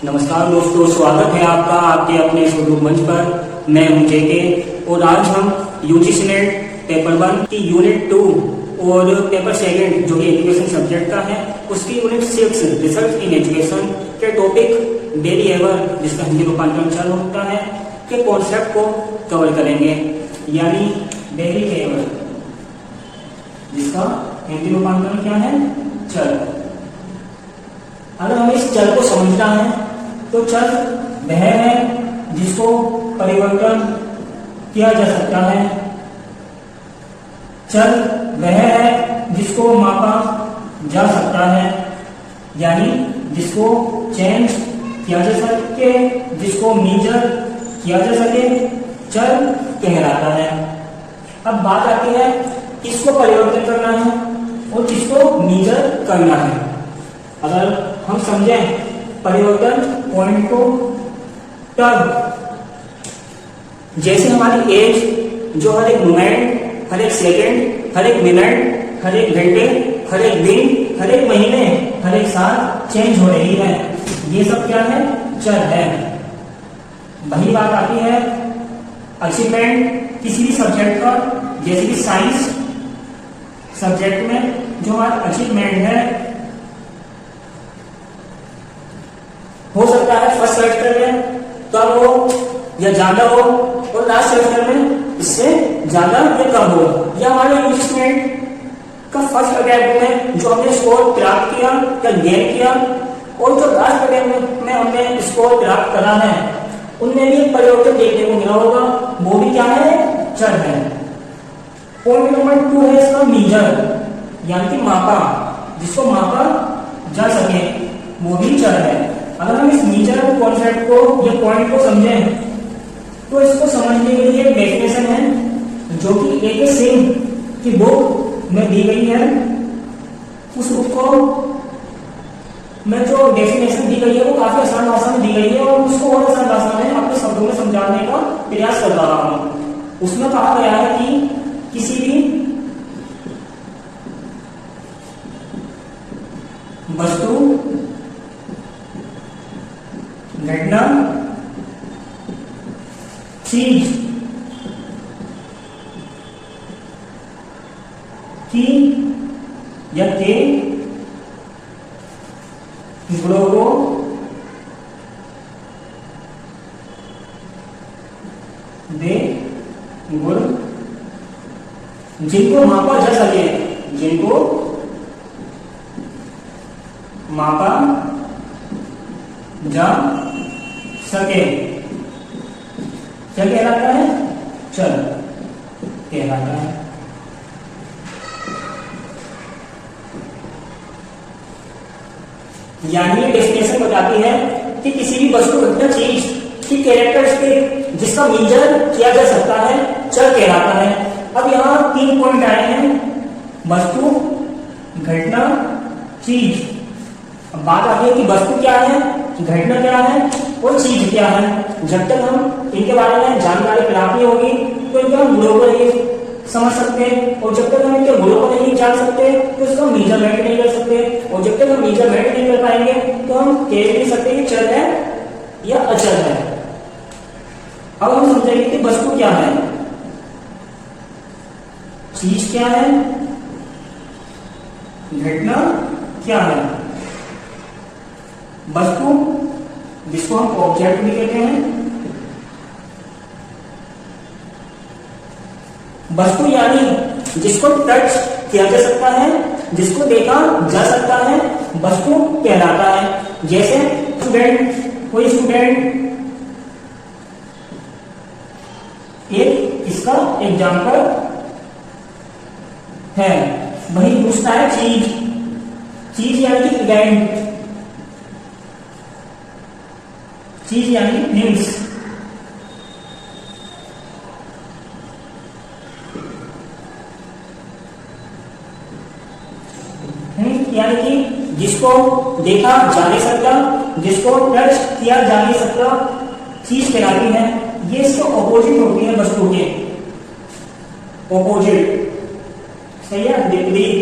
नमस्कार दोस्तों, स्वागत है आपका आपके अपने यूट्यूब मंच पर। मैं हूं जेके और आज हम यूजीसी नेट पेपर 1 की यूनिट 2 और पेपर 2 जो कि एजुकेशन सब्जेक्ट का है उसकी यूनिट 6 रिसर्च इन एजुकेशन के टॉपिक वेरिएबल, जिसका हिंदी रूपांतरण चल होता है, के कॉन्सेप्ट को कवर करेंगे। यानी वेरिएबल जिसका हिंदी रूपांतरण क्या है? चल। अगर हमें इस चल को समझना है तो चल वह है जिसको परिवर्तन किया जा सकता है। चल वह है जिसको मापा जा सकता है, यानी जिसको चेंज किया जा सके, जिसको मेजर किया जा सके, चल कहलाता है। अब बात आती है किसको परिवर्तन करना है और किसको मेजर करना है। अगर हम समझें परिवर्तन पॉइंट को, तब जैसे हमारी एज जो हर एक मोमेंट, हर एक सेकेंड, हर एक मिनट, हर एक घंटे, हर एक दिन, हर एक महीने, हर एक साल चेंज हो रही है, ये सब क्या है? चल है। वही बात आती है अचीवमेंट किसी भी सब्जेक्ट का, जैसे कि साइंस सब्जेक्ट में जो हमारा अचीवमेंट है हो सकता है फर्स्ट सेमेस्टर में कम हो या ज्यादा हो और लास्ट सेमेस्टर में इससे ज्यादा या कम हो, या हमारे यूजीसी का फर्स्ट अटेम्प्ट में जो हमने स्कोर प्राप्त किया या गेन किया और जो लास्ट अटेम्प्ट में हमने स्कोर प्राप्त करा है, उनमें भी परिवर्तन देखने को मिला होगा। वो भी क्या है? चल है। पॉइंट नंबर 2 है इसका मेजर, यानी कि मापा, जिसको मापा जा सके, वो भी चल है। अगर हम इस मेजर कॉन्सेप्ट को या पॉइंट को समझें तो इसको समझने के लिए एक डेफिनेशन है जो कि एक सिंह की बुक में दी गई है। उस बुक को में जो डेफिनेशन दी गई है वो काफी आसान भाषा में दी गई है और उसको और आसान भाषा में अपने शब्दों में समझाने का प्रयास कर रहा हूं। उसमें कहा गया है कि किसी भी वस्तु, घटना, चीज की या के गुणों को दे गुण जिनको मापा जा सके, जिनको मापा जा सके, क्या कहलाता है? चल कहलाता है। यानी ये डेफिनेशन बताती है कि किसी भी वस्तु, घटना, चीज की कैरेक्टरिस्टिक जिसका मेजर किया जा सकता है, चल कहलाता है। अब यहाँ 3 पॉइंट आए हैं: वस्तु, घटना, चीज। अब बात आती है कि वस्तु क्या है, घटना क्या है और चीज क्या है। जब तक हम इनके बारे में जानकारी प्राप्त नहीं होगी तो इनके हम गुणों को नहीं समझ सकते, और जब तक हम इनके गुणों को नहीं जान सकते तो इसका मेजरमेंट नहीं कर सकते, और जब तक हम मेजरमेंट नहीं कर पाएंगे तो हम कह नहीं सकते कि चल है या अचल है। अब हम समझेंगे कि वस्तु क्या है, चीज क्या है, घटना क्या है। वस्तु जिसको हम ऑब्जेक्ट भी कहते हैं, वस्तु यानी जिसको टच किया जा सकता है, जिसको देखा जा सकता है, वस्तु कहलाता है। जैसे स्टूडेंट, कोई स्टूडेंट, एक इसका एग्जाम्पल है। वही दूसरा है चीज, चीज यानी कि इवेंट, चीज यानी थिंग्स। यानी कि जिसको देखा जा नहीं सकता, जिसको टच किया जा नहीं सकता, चीज कहलाती है। ये इसके ऑपोजिट होती है वस्तु के, ऑपोजिट। सही है? विपरीत,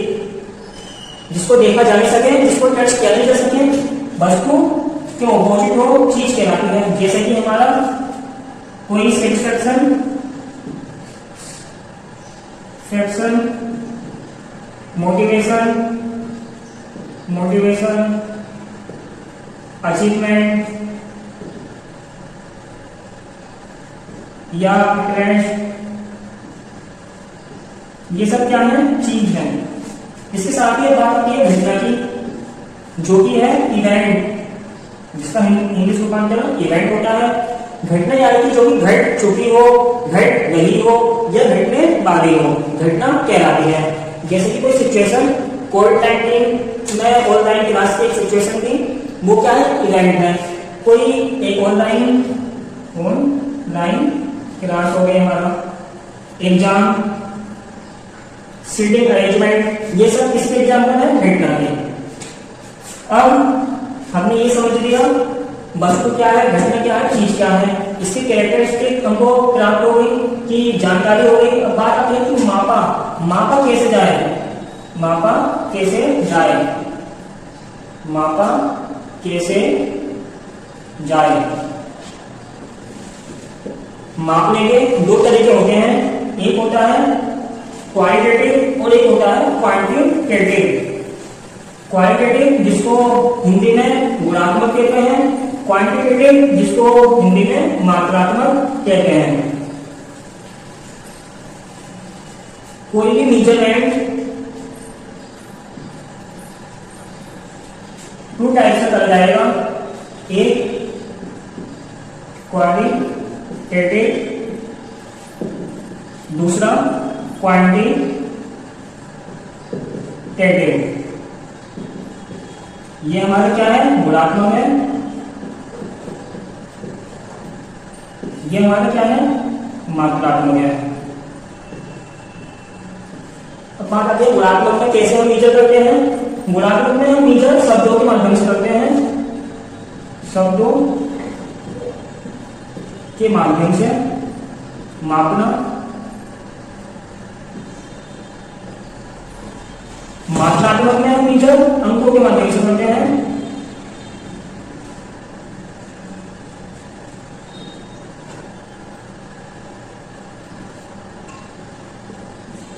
जिसको देखा जा नहीं सके, जिसको टच किया नहीं जा सके, वस्तु के ऑपोजिट वो चीज कहलाती है। जैसे कि हमारा कोई सेटिस्फैक्शन, मोटिवेशन, अचीवमेंट या प्रेफरेंस, ये सब क्या है, चीज है। इसके साथ ही बात आती है घटना की, जो कि है इवेंट, जिसका इंग्लिश रूपांतरण इवेंट होता है। घटना यानी कि जो भी घट चुकी हो, घट रही हो या घटने वाली हो, घटना कहलाती है। जैसे कि कोई सिचुएशन, कोविड 19 में ऑनलाइन क्लास की एक सिचुएशन थी, वो क्या है, इवेंट है। कोई एक ऑनलाइन क्लास हो गई, हमारा एग्जाम, सीटिंग अरेंजमेंट, ये सब किसके एग्जाम्पल है, घटना के। अब हमने ये समझ लिया वस्तु क्या है, घटना क्या है, चीज क्या है, इसकी कैरेक्टरिस्टिक हमको प्राप्त हो गई, कि जानकारी हो गई। अब बात आती है कि मापा कैसे जाए, मापा कैसे जाए। मापने के दो तरीके होते हैं, एक होता है क्वालिटेटिव और एक होता है क्वांटिटेटिव। क्वालिटेटिव जिसको हिंदी में गुणात्मक कहते हैं, क्वांटिटेटिव जिसको हिंदी में मात्रात्मक कहते हैं। कोई भी मेजरमेंट टू टाइप से करा जाएगा, एक क्वालिटेटिव, दूसरा क्वांटिटेटिव। ये हमारा क्या है, गुणात्मक है, ये हमारा क्या है, मात्रात्मक है। अब बात आती है गुणात्मक में कैसे हम मेजर करते हैं। गुणात्मक में हम मेजर शब्दों के माध्यम से करते हैं, शब्दों के माध्यम से मापना। मात्रात्मक में हम मेजर अंकों के माध्यम से करते हैं।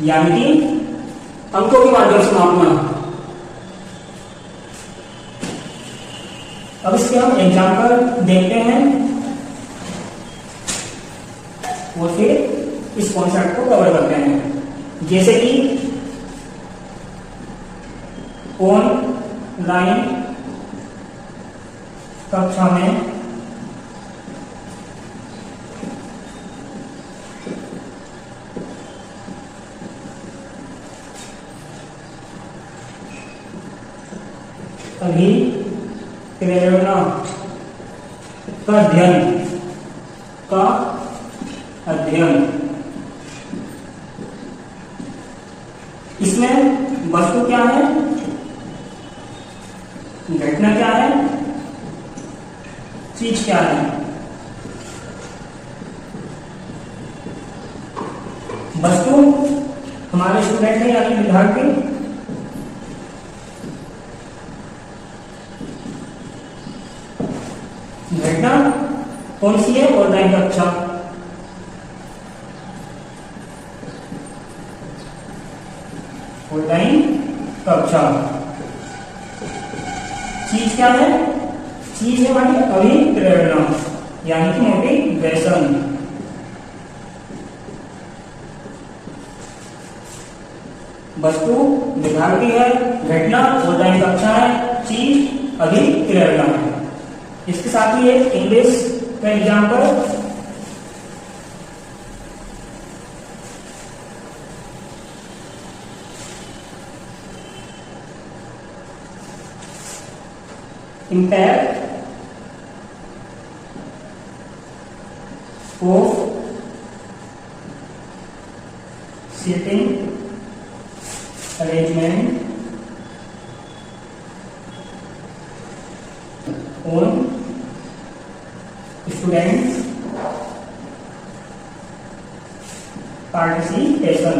यानी कि अंकों के माध्यम से मापना। अब इसके हम एग्जाम्पल देखते हैं और फिर इस कॉन्सेप्ट को कवर करते हैं। जैसे कि ऑनलाइन कक्षा में अभी प्रेरणा का अध्ययन, इसमें वस्तु क्या है, घटना क्या है, चीज क्या है। वस्तु हमारे स्टूडेंट है यानी विद्यार्थी, घटना कौन सी है, ऑनलाइन कक्षा। ऑनलाइन कक्षा। चीज क्या है, चीज है हमारी अभिप्रेरणा यानी कि मोटिवेशन। वस्तु विद्यार्थी है, घटना ऑनलाइन कक्षा है, चीज अभिप्रेरणा है। इसके साथ ही एक इंग्लिश का example, impact of seating arrangement on students participation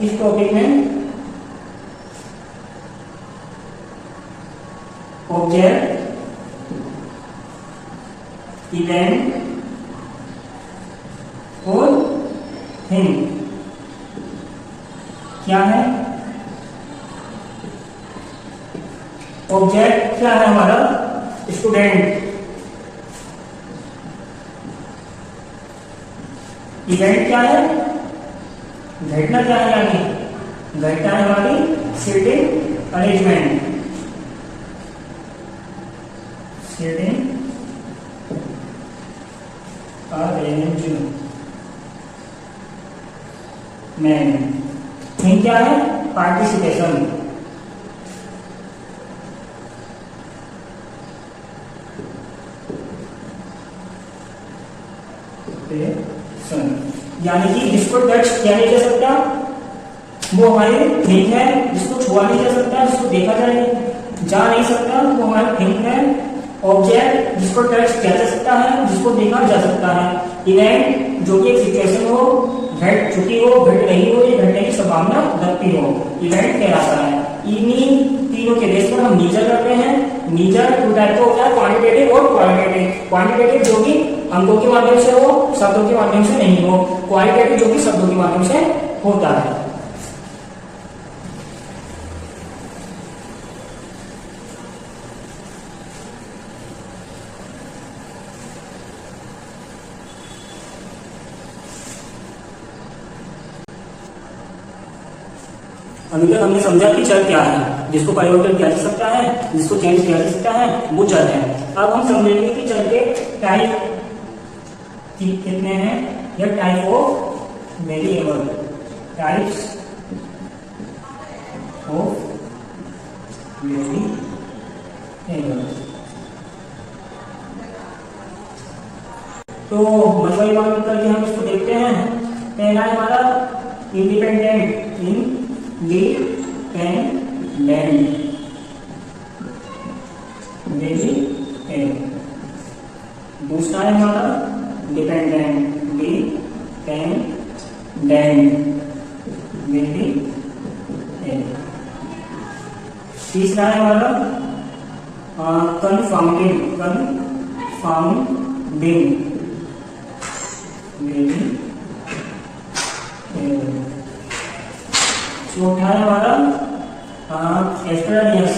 इस टॉपिक में ऑब्जेक्ट, इवेंट और थिंग क्या है? ऑब्जेक्ट क्या है हमारा? स्टूडेंट। इवेंट क्या है? घटना क्या है? यानी घटना है हमारी seating arrangement, seating arrangement. Thing क्या है? पार्टिसिपेशन। यानी कि जिसको टच किया नहीं जा सकता वो हमारी थिंग है, जिसको छुआ नहीं जा सकता, जिसको देखा जा नहीं सकता वो हमारी थिंग है। ऑब्जेक्ट जिसको टच किया जा सकता है, जिसको देखा जा सकता है। इवेंट जो कि एक सिचुएशन हो, घट चुकी हो, घट रही हो, या घटने की संभावना रखती हो, इवेंट कहलाता है। इन्हीं तीनों के बेस पर हम मीजर करते हैं। मीजर टू टाइप का होता है, क्वांटिटेटिव और क्वालिटेटिव। क्वांटिटेटिव जो कि अंकों के माध्यम से हो, शब्दों के माध्यम से नहीं हो। क्वालिटेटिव जो कि शब्दों के माध्यम से होता है। अभी तक हमने समझा कि चर क्या है, जिसको परिवर्तन किया जा सकता है, जिसको चेंज किया जा सकता है, वो चर है। अब हम समझेंगे कि चर के टाइप कितने हैं, या type of variable, types of variable. तो मजबूरी बात करके हम इसको देखते हैं। पहला है हमारा इंडिपेंडेंट, दूसरा है हमारा डिपेंडेंट, तीसरा है हमारा कन्फाउंडिंग, चौथा है हमारा एक्स्ट्रानियस,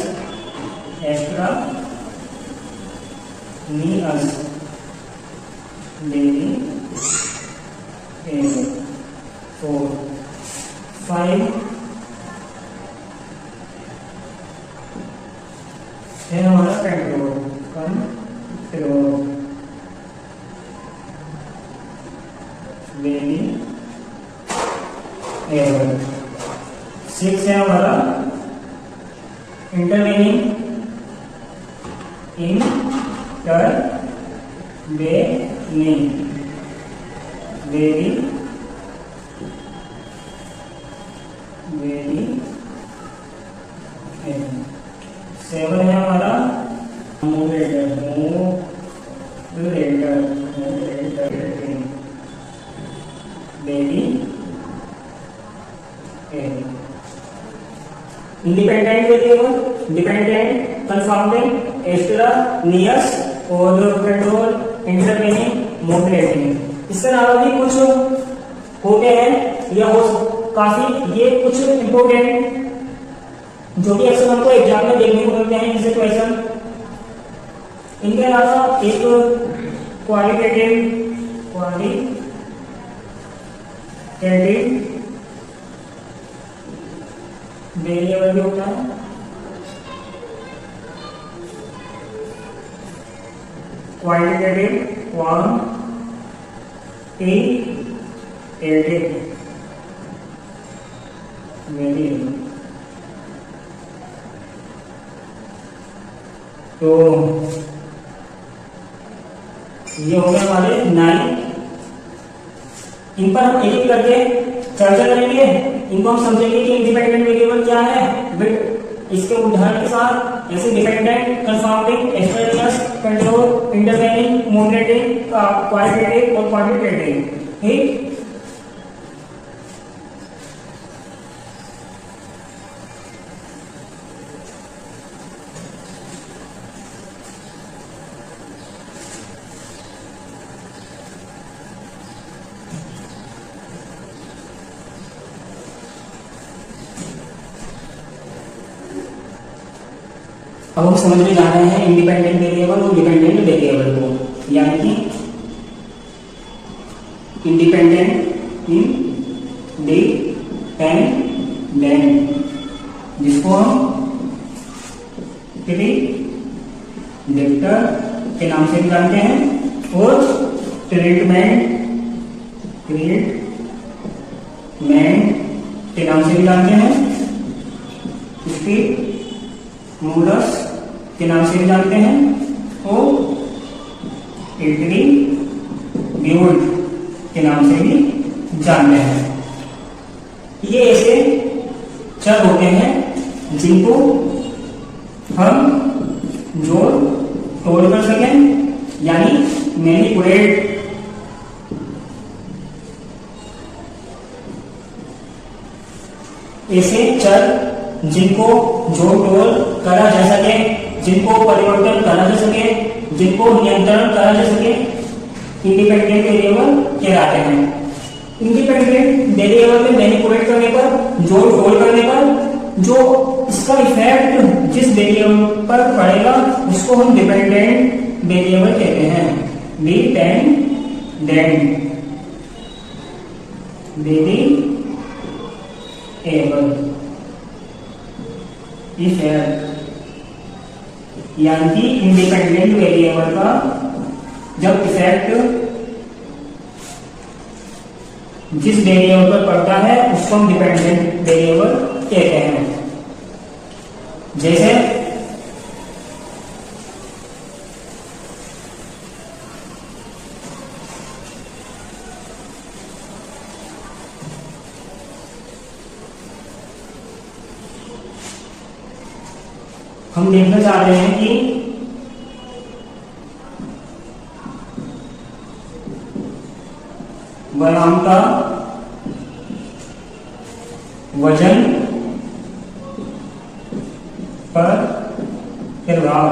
फोर। 5 है हमारा कंट्रोल, वेरिएबल। 6 है हमारा इंटरवेनिंग, सेवन है हमारा इंडिपेंडेंट वेरिएबल, डिपेंडेंट, कंफाउंडिंग, एक्स्ट्रानियस और कंट्रोल, इंटरवेनिंग, मॉडरेटिंग। इसके अलावा भी कुछ होते हैं या हो काफी, ये कुछ इंपोर्टेंट जो कि अक्सर हमको एग्जाम में देखने को मिलते हैं जैसे क्वेश्चन। इनके अलावा एक क्वालिटेटिव वेरिएबल भी होता है। Qualitative variable. तो ये हो गए हमारे 9। इन पर हम एक एक करके चर्चा करेंगे। इनको हम समझेंगे कि इंडिपेंडेंट वेरिएबल क्या है, इसके उदाहरण के साथ, जैसे dependent, confounding, extraneous, control, intervening, moderating, qualitative और क्वांटिटेटिव। ठीक। अब हम समझने जा रहे हैं इंडिपेंडेंट वेरिएबल और डिपेंडेंट वेरिएबल को, यानी कि इंडिपेंडेंट इंडिपेंडेंट जिसको हम प्रीडिक्टर के नाम से भी जानते हैं और ट्रीटमेंट के नाम से भी जानते हैं, इसकी मूलस के नाम से भी जानते हैं और एट्रीब्यूट के नाम से भी जानते हैं। ये ऐसे चर होते हैं जिनको हम जोड़ तोड़ कर सकें, यानी मैनिपुलेट ऐसे चर जिनको जोड़ तोड़ करा जा सके, जिनको परिवर्तन करा जा सके, जिनको नियंत्रण करा जा सके, इंडिपेंडेंट वेरिएबल कहलाते हैं। इंडिपेंडेंट वेरिएबल में मैनिपुलेट करने पर, जोड़ तोड़ करने पर जो इसका इफेक्ट जिस वेरिएबल पर पड़ेगा उसको हम डिपेंडेंट वेरिएबल कहते हैं। डिपेंडेंट वेरिएबल इफेक्ट, यानी कि इंडिपेंडेंट वेरिएबल का जब इफेक्ट जिस वेरिएबल पर पड़ता है उसको हम डिपेंडेंट वेरिएबल कहते हैं। जैसे हम देखना चाह रहे हैं कि व्यायाम का वजन पर प्रभाव।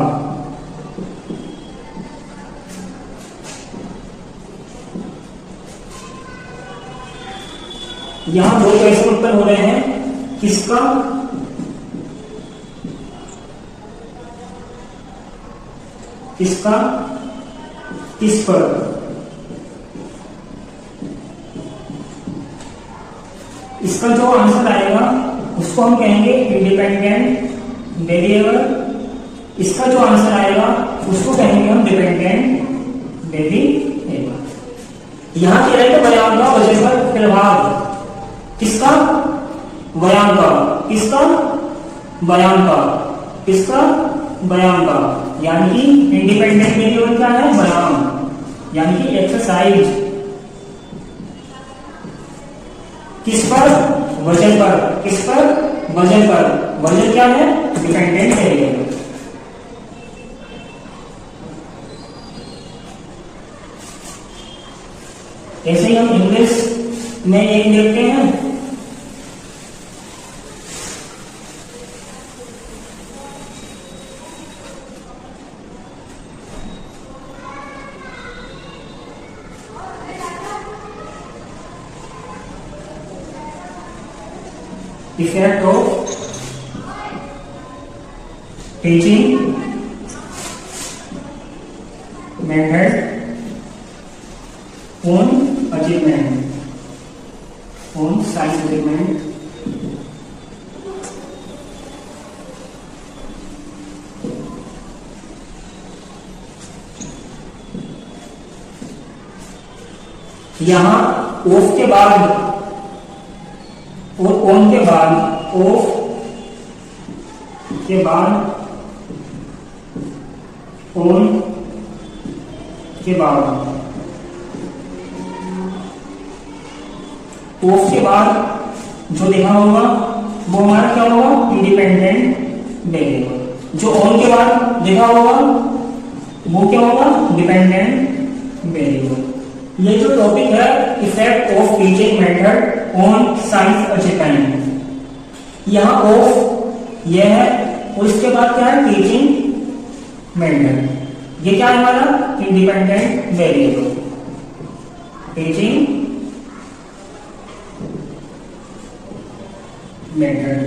यहां दो क्वेश्चन उत्तर हो रहे हैं, किसका किस पर। इसका जो आंसर आएगा उसको हम कहेंगे इंडिपेंडेंट वेरिएबल, इसका जो आंसर आएगा उसको कहेंगे हम डिपेंडेंट वेरिएबल। यहां कह रहे हैं व्यायाम का वजन पर प्रभाव, किसका व्यायाम का, किसका व्यायाम का, किसका व्यायाम का, यानी कि इंडिपेंडेंट वेरिएबल क्या है, व्यायाम, यानी कि एक्सरसाइज। किस पर, वजन पर, किस पर, वजन पर, वजन क्या है, डिपेंडेंट वेरिएबल। ऐसे ही हम इंग्लिश में एक देखते हैं, effect of teaching method on achievement, on science achievement। यहां ऑफ के बाद और ऑन के बाद, ऑफ के बाद, ऑन के बाद, ऑफ के बाद जो देखा होगा वो हमारा क्या होगा, इंडिपेंडेंट वेरिएबल। जो ऑन के बाद देखा होगा वो क्या होगा, डिपेंडेंट वेरिएबल। ये जो टॉपिक है effect of teaching method on science achievement, यहां ऑफ ये है और इसके बाद क्या है, टीचिंग मेथड। ये क्या है हमारा, इंडिपेंडेंट वेरिएबल, टीचिंग मेथड।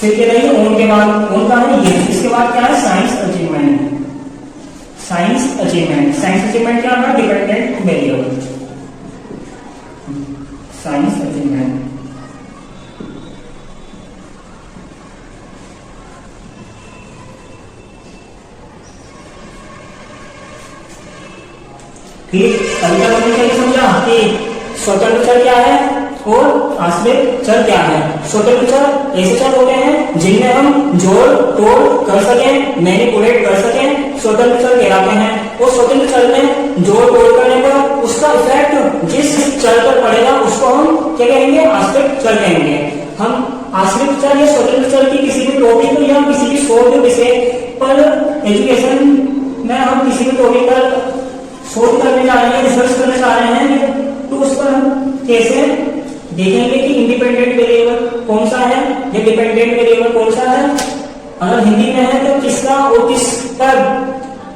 फिर क्या रहेगी ओन के बाद, ओन का है ये, इसके बाद क्या है साइंस अचीवमेंट। साइंस अचीवमेंट क्या है डिपेंडेंट वेरिएबल, साइंस अचीवमेंट। ठीक, अभी तक हमने क्या समझा कि स्वतंत्र चर क्या है और आश्रित चर क्या है। स्वतंत्र चर ऐसे चर होते हैं जिनमें हम जोड़ तोड़ कर सकें, मैनिपुलेट कर सकें, स्वतंत्र चर कहलाते हैं। और स्वतंत्र चर में जोड़ तोड़ करने पर उसका इफेक्ट जिस चर पर पड़ेगा उसको हम क्या कहेंगे आश्रित चर कहेंगे। हम आश्रित चर या स्वतंत्र चर की किसी भी टॉपिक या किसी भी शोध विषय पर एजुकेशन में हम किसी भी टॉपिक पर शोध करने जा रहे हैं, रिसर्च करने जा रहे हैं, तो उस पर हम कैसे देखेंगे कि इंडिपेंडेंट वेरिएबल कौन सा है या डिपेंडेंट वेरिएबल कौन सा है। अगर हिंदी में है तो किसका और किस पर,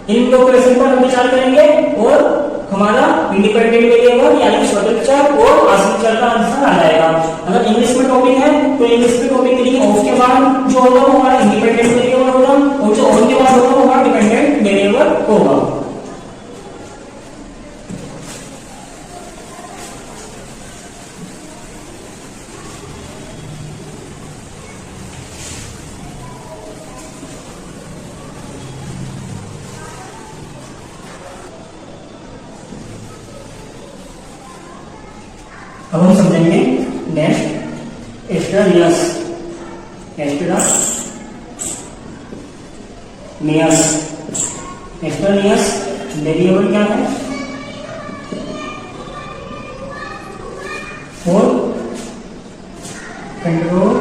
इन दो क्वेश्चन पर हम विचार करेंगे और हमारा इंडिपेंडेंट वेरिएबल यानी स्वतंत्र चर और आश्रित चर का आंसर आ जाएगा। अगर इंग्लिश में टॉपिक है तो इंग्लिश में टॉपिक के लिए ऑफ के बाद जो होगा वो हमारा इंडिपेंडेंट वेरिएबल होगा और जो ऑन के बाद होगा वो हमारा डिपेंडेंट वेरिएबल होगा। अब हम समझेंगे नेक्स्ट एस्ट्रानियस। एस्ट्रानियस वेरिएबल क्या है और कंट्रोल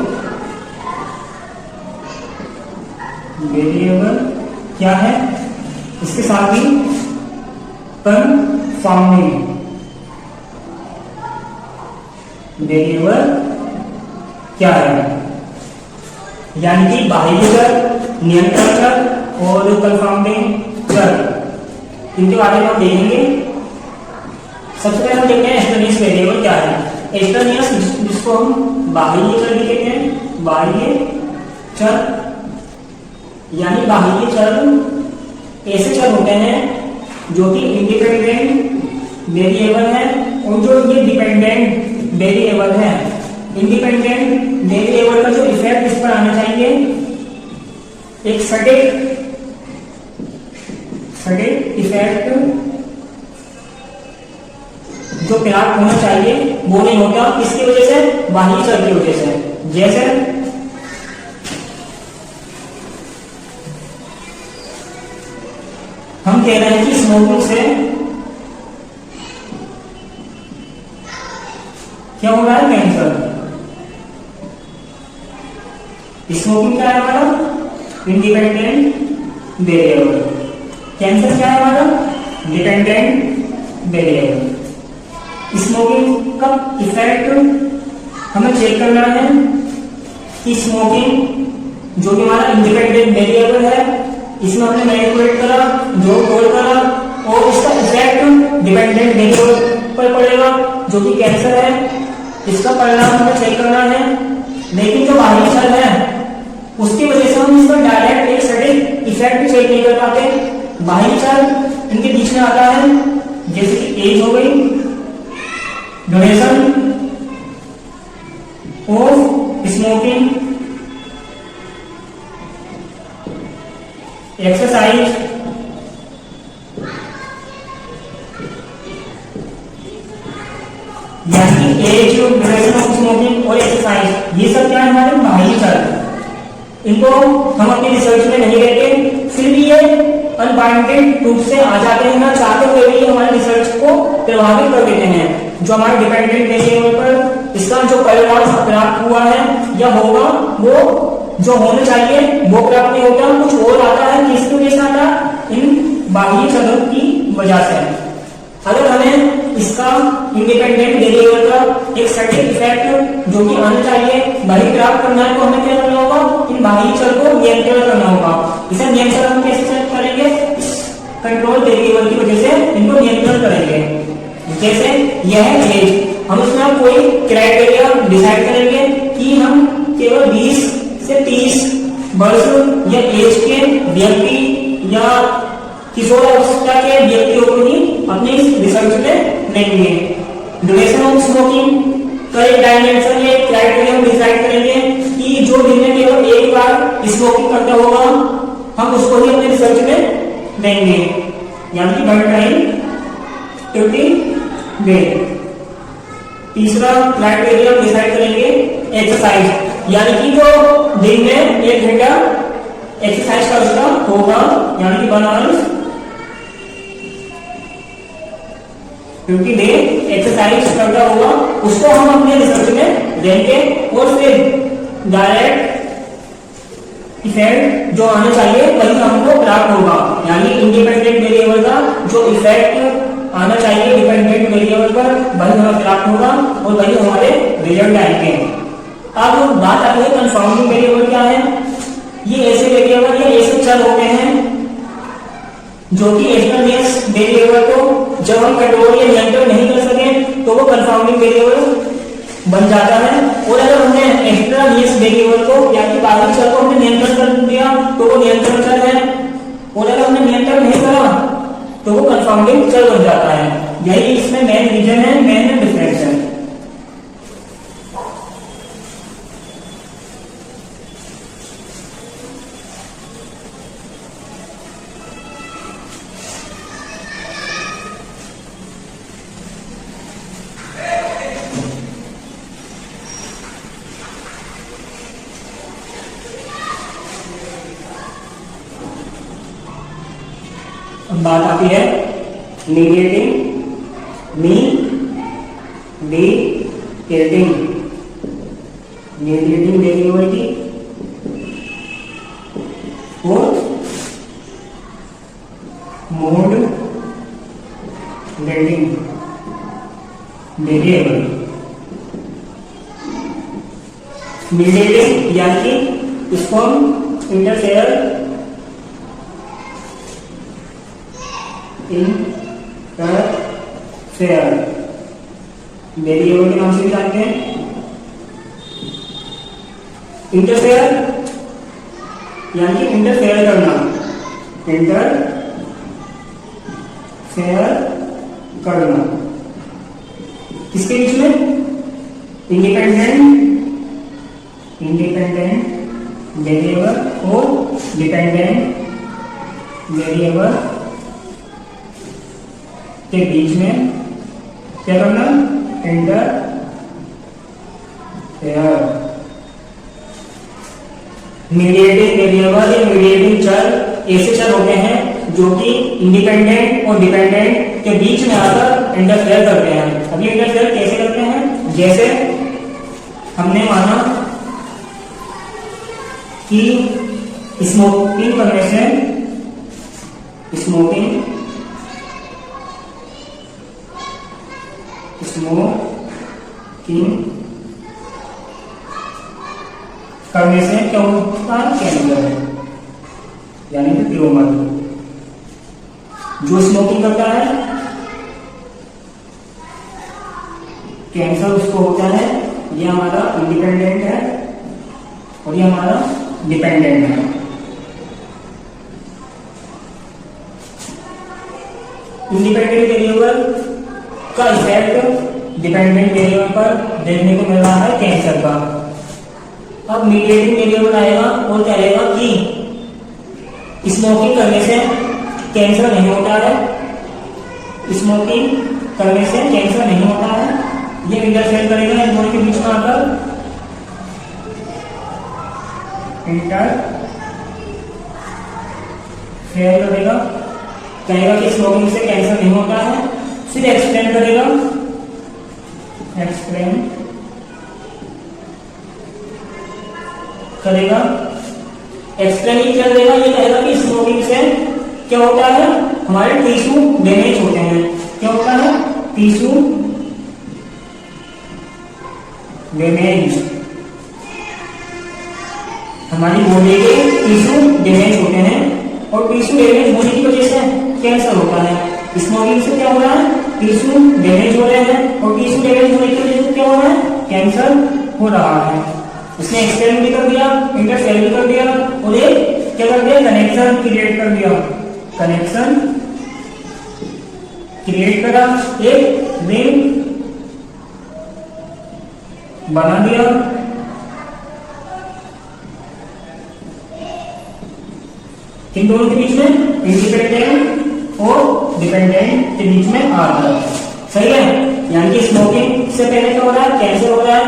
वेरिएबल क्या है, इसके साथ ही कंफाउंडिंग वेरिएबल क्या है, यानी कि बाह्य चर, नियंत्रण चर और कंफाउंडिंग चर, इनके बारे में हम देखेंगे। सबसे पहले हम देखते हैं एस्ट्रानियस वेरिएबल क्या है। एस्ट्रानियस जिसको हम बाह्य चर भी कहते हैं, बाह्य चर यानी बाह्य चर ऐसे चर होते हैं जो कि इंडिपेंडेंट वेरिएबल है और जो ये डिपेंडेंट वेरिएबल है। इंडिपेंडेंट वेरिएबल का जो इफेक्ट इस पर आना चाहिए, एक सटीक इफेक्ट जो प्राप्त होना चाहिए वो नहीं होता। किसकी वजह से? बाह्य चर की वजह से। जैसे हम कह रहे हैं कि स्मोकिंग से क्या हो रहा है? कैंसर। स्मोकिंग क्या है हमारा? Independent variable. कैंसर क्या है हमारा? Dependent variable. स्मोकिंग का इफेक्ट हमें चेक करना है कि स्मोकिंग जो कि हमारा इंडिपेंडेंट वेरिएबल है, इसमें हमने मैनिपुलेट करा, जो तोड़ करा और इसका इफेक्ट डिपेंडेंट वेरिएबल पर पड़ेगा जो कि कैंसर है। इसका परिणाम हमें चेक करना है। लेकिन जो बाह्य चर है उसकी वजह से हम इसका डायरेक्ट एक सटीक इफेक्ट चेक नहीं कर पाते। बाह्य चर इनके बीच में आता है, जैसे कि एज हो गई, ड्यूरेशन ऑफ स्मोकिंग, एक्सरसाइज, यानी एज, ड्यूरेशन ऑफ स्मोकिंग और एक्सरसाइज, ये सब क्या है हमारे बाह्य चर। इनको हम अपनी रिसर्च में नहीं लेते, फिर भी ये अनवांटेड रूप से आ जाते हैं, ना चाहते हुए भी हमारे रिसर्च को प्रभावित कर देते हैं। जो हमारे डिपेंडेंट वेरिएबल पर इसका जो परिणाम प्राप्त हुआ है या होगा, वो जो होना चाहिए वो प्राप्त नहीं होता, कुछ और आता है। किसकी वजह से आता है? इन बाह्य चरों की वजह से। अगर हमें इसका इंडिपेंडेंट वेरिएबल का एक सटीक इफेक्ट जो कि आना चाहिए वही प्राप्त करना है, तो हमें क्या करना होगा? इन बाह्य चर को नियंत्रण करना होगा। इसे नियंत्रण हम कैसे चेक करेंगे? इस कंट्रोल वेरिएबल की वजह से इनको नियंत्रण करेंगे। जैसे यह एज, हम इसमें कोई क्राइटेरिया डिसाइड करेंगे कि हम केवल 20 से 30 वर्ष या एज के व्यक्ति या किशोर अवस्था के व्यक्तियों को ही अपने इस रिसर्च में लेंगे। ड्यूरेशन ऑफ स्मोकिंग का एक डायमेंशन या एक क्राइटेरिया हम डिसाइड करेंगे कि जो दिन में केवल एक बार स्मोकिंग करता होगा हम उसको ही अपने रिसर्च में लेंगे, यानी कि वन टाइम 50 डे। तीसरा क्राइटेरिया डिसाइड करेंगे एक्सरसाइज, यानी कि जो दिन में 1 घंटा एक्सरसाइज का उसका होगा, यानी कि 1 आवर्स 50 डे एक्सरसाइज करता होगा, उसको हम अपने रिसर्च में लेंगे। और फिर डायरेक्ट इफेक्ट जो आना चाहिए वही हमको प्राप्त होगा, यानी इंडिपेंडेंट वेरिएबल का जो इफेक्ट आना चाहिए डिपेंडेंट वेरिएबल पर वही हमें प्राप्त होगा और वही हमारे रिजल्ट आएंगे। अब बात आती है कंफाउंडिंग वेरिएबल क्या है। ये ऐसे वेरिएबल या ऐसे चर होते हैं जो कि एक्सटर्नल वेरिएबल को जब हम कंट्रोल या नियंत्रण नहीं कर सके तो वो कंफाउंडिंग वेरिएबल बन जाता है। और अगर हमने एक्सटर्नल वेरिएबल को या कि बाहरी चर को हमने नियंत्रण कर दिया तो वो नियंत्रण चर है, और अगर हमने नियंत्रण नहीं करा तो वो कंफाउंडिंग चर बन जाता है। यही इसमें मेन रीजन है, मेन डिफरेंस है। बात आती है मीडिएटिंग वेरिएबल की और मोड लेटिंग वेरिएबल। मीडिएटिंग यानी कि इसको हम इंटरफेयर वेरिएबल के नाम से जानते हैं। इंटरफेयर यानी कि इंटरफेयर करना, किसके बीच में? इंडिपेंडेंट वेरिएबल और डिपेंडेंट वेरिएबल के बीच में क्या करना? इंटरफेयर। मीडिएटिंग वेरिएबल या मीडिएटिंग चर ऐसे चर होते हैं जो कि इंडिपेंडेंट और डिपेंडेंट के बीच में आकर इंटरफेयर करते हैं। अब ये इंटरफेयर कैसे करते हैं? जैसे हमने माना कि स्मोकिंग करने से क्या होता है? कैंसर, यानी कि ट्यूमर। जो स्मोकिंग करता है कैंसर उसको होता है। ये हमारा इंडिपेंडेंट है और ये हमारा डिपेंडेंट है। इंडिपेंडेंट वेरिएबल का इफेक्ट डिपेंडेंट वेरिएबल पर देखने को मिल रहा है कैंसर का। अब मीडिएटिंग वेरिएबल आएगा और कहेगा कि स्मोकिंग करने से कैंसर नहीं होता है, स्मोकिंग करने से कैंसर नहीं होता है। ये इंटरफेयर करेगा इन दोनों के बीच में आकर इंटरफेयर करेगा, कहेगा कि स्मोकिंग से कैंसर नहीं होता है। फिर एक्सप्लेन करेगा, एक्सप्लेन ही कर देगा। ये कहेगा कि स्मोकिंग से क्या होता है? हमारे टिश्यू डैमेज होते हैं। क्या होता है? टिश्यू डैमेज, हमारी बॉडी के टिश्यू डैमेज होते हैं और टिश्यू डैमेज होने की वजह से कैंसर होता है। स्मोकिंग से क्या हो रहा है? टिश्यू डैमेज हो रहे हैं और टिश्यू डैमेज होने की वजह से क्या हो रहा है? कैंसर हो रहा है। उसने एक्सपेंड भी कर दिया, इंटरफेयर भी कर दिया और एक क्या कर दिया, कनेक्शन क्रिएट कर दिया, कनेक्शन क्रिएट करा, एक रिंग बना दिया। इन दोनों के बीच में इंडिपेंडेंट और डिपेंडेंट के बीच में आ रहा है, सही है। यानी कि स्मोकिंग से पहले क्या हो रहा है, कैंसर हो रहा है,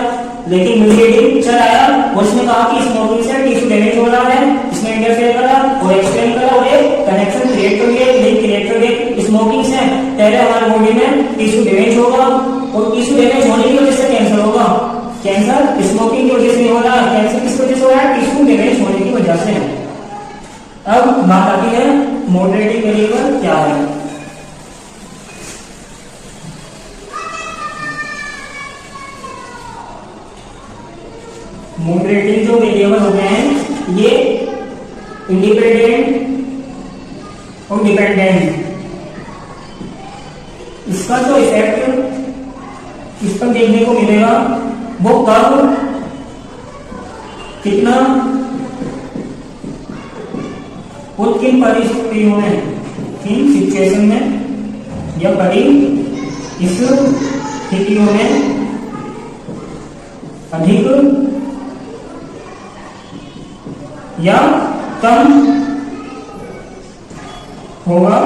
लेकिन मीडिएटिंग चल आया और उसने कहा कि स्मोकिंग से टिश्यू डैमेज हो रहा है, इसने इंटरफेयर करा और एक्सप्लेन करा और एक कनेक्शन क्रिएट कर दिया, लिंक क्रिएट कर दिया। स्मोकिंग से पहले हमारे बॉडी में टिश्यू डैमेज होगा और टिश्यू डैमेज होने की वजह से कैंसर होगा। कैंसर स्मोकिंग की वजह से हो रहा है, कैंसर किस वजह से हो रहा है, टिश्यू डैमेज होने की वजह से। अब बात आती है मॉडरेटिंग वेरिएबल क्या है। मॉडरेटिंग जो वेरिएबल होते हैं ये इंडिपेंडेंट और डिपेंडेंट, इसका जो इफेक्ट इस पर देखने को मिलेगा वो कब, कितना और किन परिस्थितियों में, किन सिचुएशन में या स्थितियों में अधिक या कम होगा,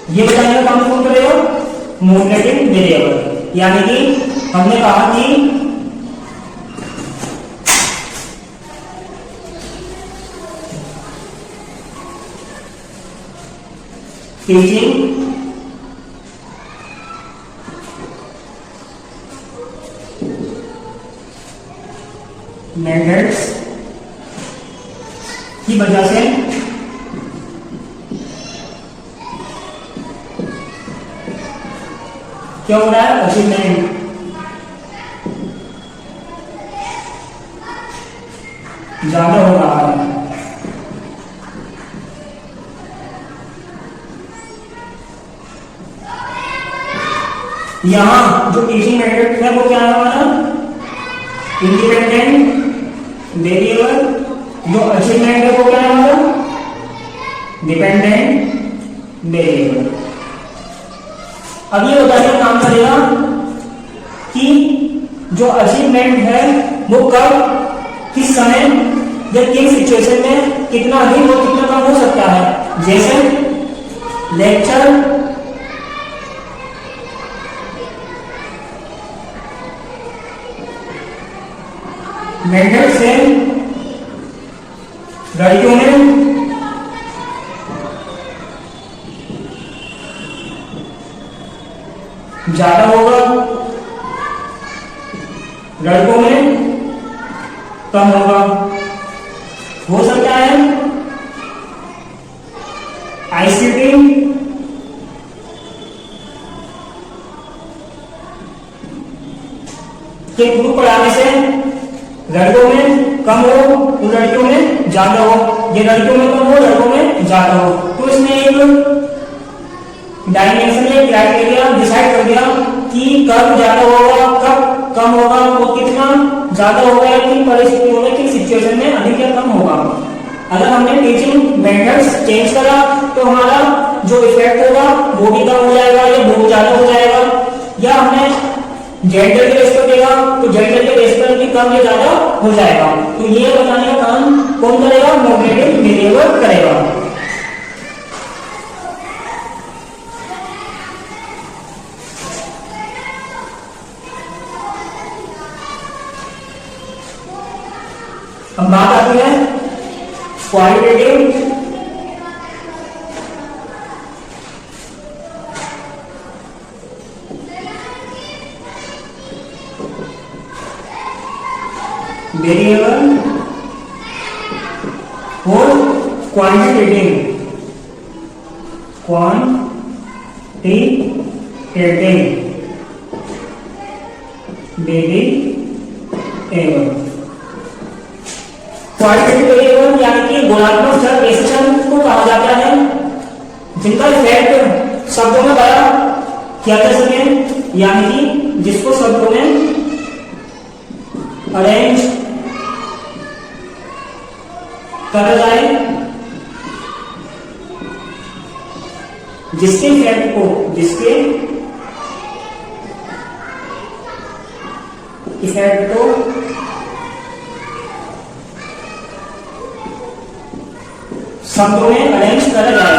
ये बताने का काम कौन करेगा, मॉडरेटिंग वेरिएबल। यानी कि हमने कहा कि टीचिंग मेथड्स की वजह से क्या हो रहा है, अचीवमेंट ज्यादा हो रहा है। यहां जो टीचिंग मेथड है वो क्या है हमारा, इंडिपेंडेंट वेरिएबल। जो अचीवमेंट है वो क्या है हमारा, डिपेंडेंट वेरिएबल। अब ये बताने का काम करेगा कि जो अचीवमेंट है वो कब, किस समय या किन सिचुएशन में कितना अधिक और कितना कम हो सकता है। जैसे लेक्चर मेथड से लड़कियों में ज्यादा होगा, लड़कों में कम होगा। हो सकता है आईसीटी के ग्रुप पढ़ाने से लड़कों में कम हो तो लड़कियों में ज्यादा हो, ये लड़कियों में कम हो लड़कों में ज्यादा हो। तो इसने एक डायमेंशन में क्राइटेरिया डिसाइड कर दिया कि कब ज्यादा होगा, कब कम होगा, वो कितना ज्यादा होगा, किन परिस्थितियों में, किन सिचुएशन में अधिक या कम होगा। अगर हमने टीचिंग मेथड्स चेंज करा तो हमारा जो इफेक्ट होगा वो भी कम हो जाएगा या बहुत ज्यादा हो जाएगा। या हमने जेंडर के बेस पर देगा तो जेंडर के बेस पर भी कम या ज्यादा हो जाएगा। तो ये बताने का काम कौन करेगा, मॉडरेटिंग वेरिएबल करेगा। अब बात आती है क्वालिटेटिव वेरिएबल और क्वांटिटेटिव वेरिएबल। क्वालिटेटिव वेरिएबल यानी कि गुणात्मक चर विशेषण को कहा जाता है जिनका इफेक्ट शब्दों में बयां किया जा सके, यानी कि जिसको शब्दों में अरेंज करा जाए, जिसके इफेक्ट को शब्दों में अरेंज करा जाए।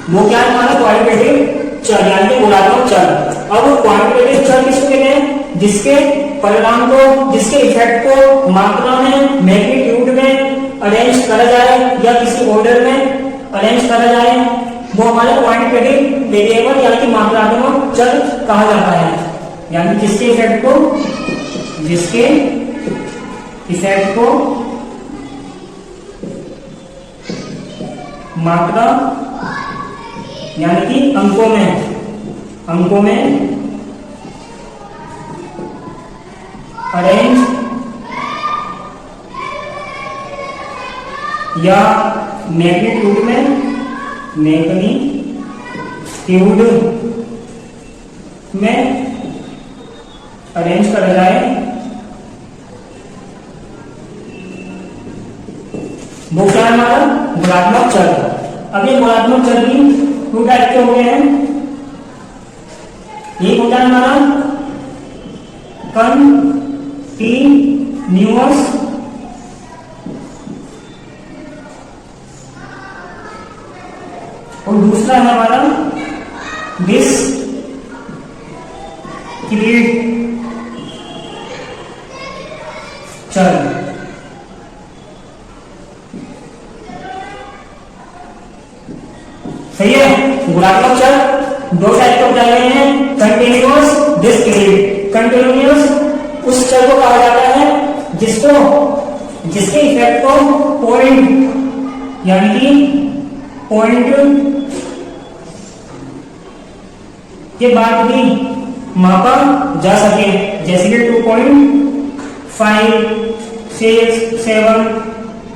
वो क्या है हमारा क्वालिटेटिव चर यानी कि गुणात्मक चर। अब क्वांटिटेटिव चर किसको कहते हैं? जिसके परिणाम को, जिसके इफेक्ट को मात्रा में, मैग्नीट्यूड में अरेंज करा जाए या किसी ऑर्डर में अरेंज करा जाए, वो हमारा क्वांटिटेटिव वेरिएबल यानी कि मात्रात्मक चर कहा जाता है। यानी जिसके इफेक्ट को मात्रा यानी कि अंकों में अरेंज या मैग्नीट्यूड में अरेंज करा जाए, वो क्या है हमारा गुणात्मक चर। अब ये गुणात्मक चर भी टू टाइप के हो गए हैं। एक होता है हमारा कंटीन्यूअस और दूसरा है हमारा डिस्क्रीट चर। सही है। गुणात्मक चर दो टाइप के बताए गए हैं, कंटीन्यूअस, डिस्क्रीट। कंटीन्यूअस उस चर को कहा जाता है जिसके इफेक्ट को पॉइंट यानी कि पॉइंट के बाद भी मापा जा सके, जैसे कि 2.5, 6,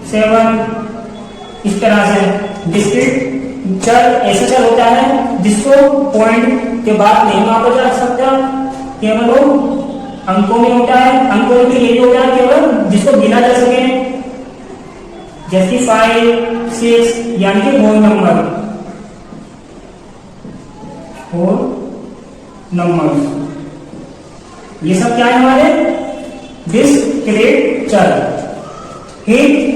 7 इस तरह से। डिस्क्रीट चर ऐसा चर होता है जिसको पॉइंट के बाद नहीं मापा जा सकता, केवल वो अंकों में होता है। अंकों में यही होता है केवल जिसको गिना जा सके, जैसे 5, 6 यानी कि होल नंबर। ये सब क्या है हमारे डिस्क्रीट चर। ठीक।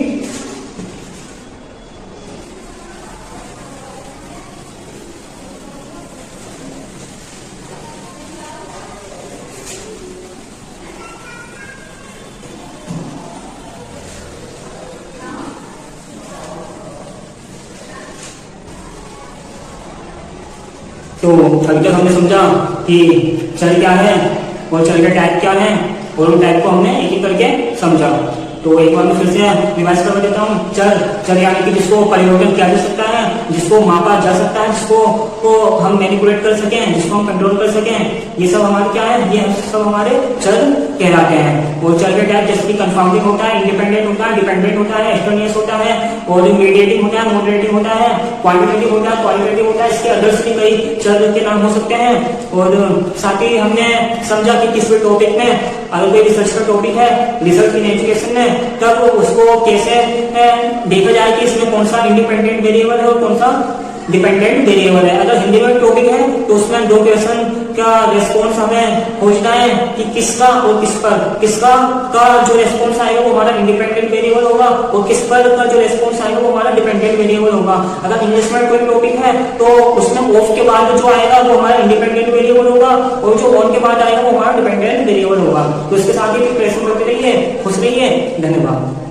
तो अभी तक हमने समझा कि चर क्या है और चर के टाइप क्या है, और उन टाइप को हमने एक एक करके समझा। तो एक बार मैं फिर से रिवाइज कर देता हूँ। चर यानी कि जिसको परिवर्तन किया जा सकता है, जिसको मापा जा सकता है, जिसको हम मैनिपुलेट कर सकें, जिसको हम कंट्रोल कर सकें, ये सब हमारे क्या है, ये सब हमारे चर कहलाते हैं। और चर के टाइप जैसे कि कंफाउंडिंग होता है, इंडिपेंडेंट होता है, डिपेंडेंट होता है, एक्सट्रेनियस होता है, और मीडिएटिंग होता है, मॉडरेटिंग होता है, क्वांटिटेटिव होता है, क्वालिटेटिव होता है। इसके अदर्स भी कई चर के नाम हो सकते हैं। और साथ ही हमने समझा कि किस भी टॉपिक में अगर कोई रिसर्च का टॉपिक है, रिसर्च इन एजुकेशन में, तब उसको कैसे देखा जाए कि इसमें कौन सा इंडिपेंडेंट वेरिएबल है और कौन सा डिपेंडेंट वेरिएबल है। अगर हिंदी में टॉपिक है तो उसमें दो क्वेश्चन का रिस्पॉन्स हमें खोजना है कि किसका और किस पर। किसका का जो रिस्पॉन्स आएगा वो हमारा इंडिपेंडेंट वेरिएबल होगा, और किस पर का जो रिस्पॉन्स आएगा वो हमारा डिपेंडेंट वेरिएबल होगा। अगर इंग्लिश में कोई टॉपिक है तो उसमें ऑफ के बाद जो आएगा वो हमारा इंडिपेंडेंट वेरिएबल होगा, और जो ऑन के बाद आएगा वो हमारा डिपेंडेंट वेरिएबल होगा। तो इसके साथ ही प्रिपरेशन करते रहिए। खुश रहिए। धन्यवाद।